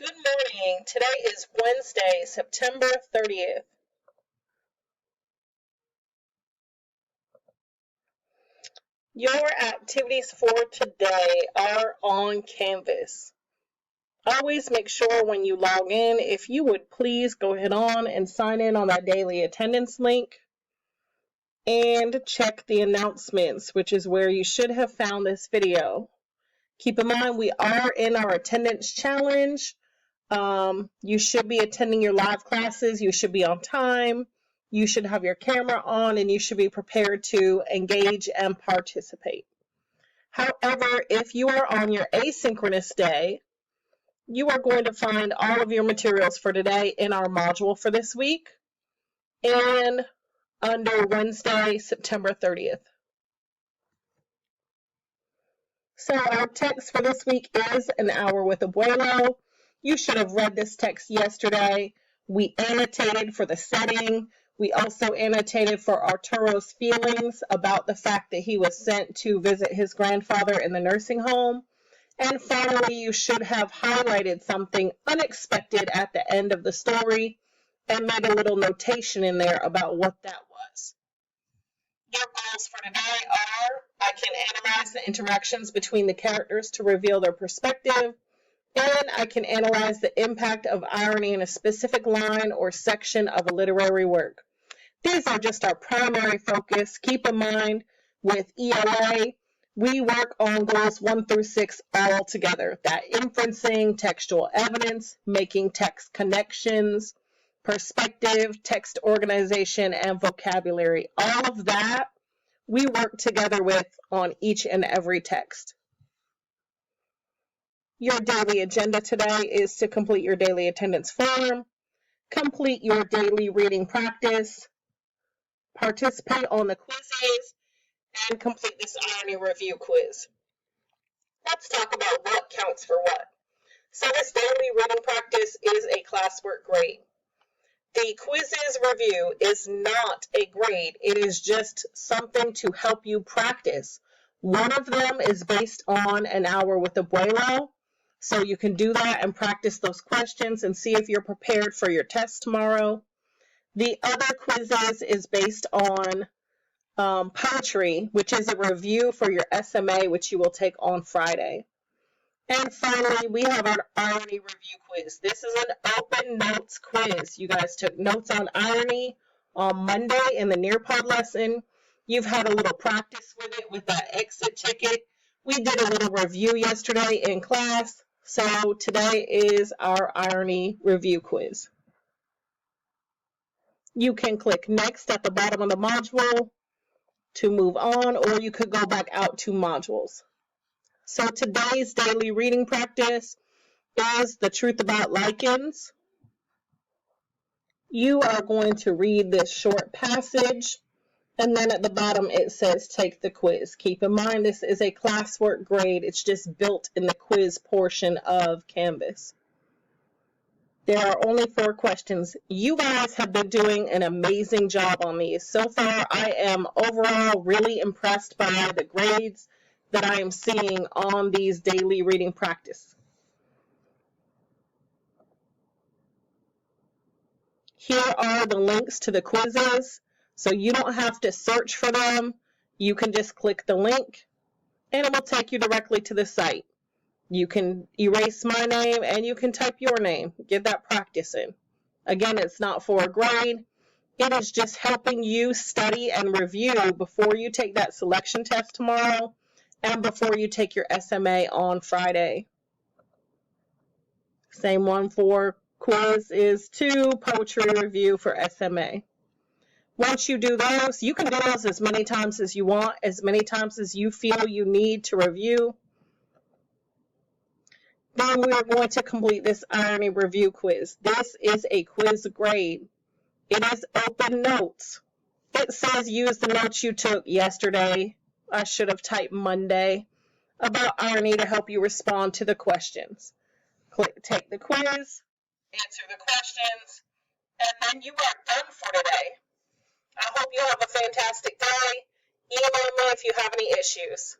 Good morning. Today is Wednesday, September 30th. Your activities for today are on Canvas. Always make sure when you log in, if you would please go ahead on and sign in on that daily attendance link and check the announcements, which is where you should have found this video. Keep in mind, we are in our attendance challenge. You should be attending your live classes. You should be on time. You should have your camera on and you should be prepared to engage and participate. However, if you are on your asynchronous day, you are going to find all of your materials for today in our module for this week and under Wednesday, September 30th. So our text for this week is An Hour with Abuelo. You should have read this text yesterday. We annotated for the setting. We also annotated for Arturo's feelings about the fact that he was sent to visit his grandfather in the nursing home. And finally, you should have highlighted something unexpected at the end of the story and made a little notation in there about what that was. Your goals for today are, I can analyze the interactions between the characters to reveal their perspective, and I can analyze the impact of irony in a specific line or section of a literary work. These are just our primary focus. Keep in mind, with ELA, we work on goals 1 through 6 all together. That inferencing, textual evidence, making text connections, perspective, text organization, and vocabulary. All of that we work together with on each and every text. Your daily agenda today is to complete your daily attendance form, complete your daily reading practice, participate on the quizzes, and complete this irony review quiz. Let's talk about what counts for what. So this daily reading practice is a classwork grade. The quizzes review is not a grade. It is just something to help you practice. One of them is based on An Hour with Abuelo. So you can do that and practice those questions and see if you're prepared for your test tomorrow. The other quizzes is based on poetry, which is a review for your SMA, which you will take on Friday. And finally, we have our irony review quiz. This is an open notes quiz. You guys took notes on irony on Monday in the Nearpod lesson. You've had a little practice with it with that exit ticket. We did a little review yesterday in class. So today is our irony review quiz. You can click next at the bottom of the module to move on, or you could go back out to modules. So today's daily reading practice is The Truth About Lichens. You are going to read this short passage, and then at the bottom it says take the quiz. Keep in mind this is a classwork grade. It's just built in the quiz portion of Canvas. There are only 4 questions. You guys have been doing an amazing job on these. So far, I am overall really impressed by the grades that I am seeing on these daily reading practice. Here are the links to the quizzes, so you don't have to search for them. You can just click the link, and it will take you directly to the site. You can erase my name, and you can type your name. Get that practice in. Again, it's not for a grade. It is just helping you study and review before you take that selection test tomorrow and before you take your SMA on Friday. Same one for quiz is 2, poetry review for SMA. Once you do those, you can do those as many times as you want, as many times as you feel you need to review. Then we are going to complete this irony review quiz. This is a quiz grade. It is open notes. It says use the notes you took yesterday. I should have typed Monday about irony to help you respond to the questions. Click take the quiz, answer the questions, and then you are done for today. I hope you have a fantastic day. Email me if you have any issues.